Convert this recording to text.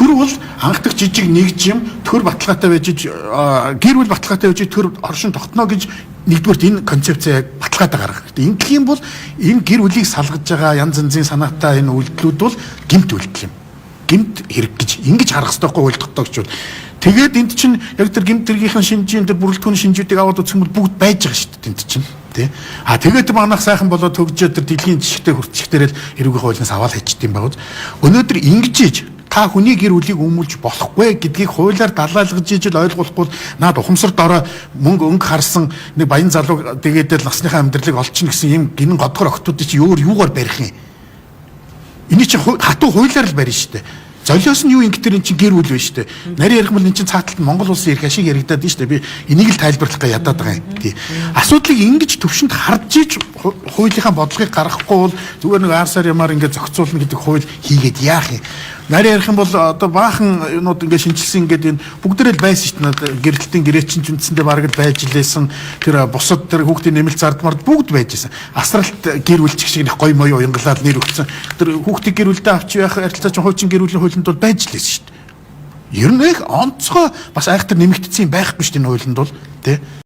төр бол анхдаг жижиг нэгж юм төр баталгаатай байж гэр бүл баталгаатай байж төр оршин тогтно гэж нэгдүгürt энэ концепцээ баталгаатай гаргах хэрэгтэй. Ингэх юм бол энэ гэр бүлийг салгаж байгаа янз янзын санаатай энэ үйлдэлүүд бол гэмт үйлдэл юм. Гэмт хэрэг гэж ингэж харах хэрэгтэй байхгүй хууль тогтоогчвол. Тэгээд энд чинь яг тэр гэмт хэргийнхэн шинжийн тэр бүрэлдэхүүн шинжүүдийг аваад үзэх юм бол бүгд байж байгаа шүү дээ энд чинь. Тэ. Тэгээд манайх сайхан болоод хөгжөөд тэр дэлхийн жишгтэй хүртчихдэрэл эрүүгийн хуулиас аваад хайчт юм байна. Өнөөдөр ингэж ийж та хүний гэр бүлийг өмүүлж болохгүй гэдгийг хуулиар далайлгаж ижил ойлгуулахгүй наад ухамсар дорой мөнгө өнгө харсан нэг баян залуу тэгээд л насныхаа амьдралыг олчихно гэсэн юм гинэн годгор охтууд чи юугаар барих юм. Эний чи хатуу хуулиар л барина шүү дээ. Золиос нь юу ингэ тэр эн чинь гэр бүл байна шүү дээ. Нарийн ярих юм бол эн чинь цааталт Монгол улсын эрх ашиг яригадаад байна шүү дээ. Би энийг л тайлбарлах гэж ядаад байгаа юм. Тий. Асуудлыг ингэж төвшөнд харж иж хуулийнхаа бодлогыг гаргахгүй бол зүгээр нэг аарсаар ямаар ингэ зохицуулна гэдэг хууль хийгээд яах юм. Нарийн ярих юм бол одоо баахан юмуд ингэ шинжилсэн ингээд энэ бүгдээрээ л байсан шүү дээ. Гэрэлтийн гэрээчин үндсэндээ бараг л байж лээсэн тэр бусад тэр хүүхдийн нэмэлт зардмард бүгд байж байсан. Асралт гэр бүл чиг шиг нэг гой моё уянгалаад нэр өгсөн. Тэр хүүхдийн гэр бүлдээ авч явах харилцаач хуучин гэр бүлийн хуулинд бол байж лээсэн шүү дээ. Ер нь их онцгой бас айхтар нэмэгдсэн юм байхгүй шүү дээ энэ хуулинд бол тий.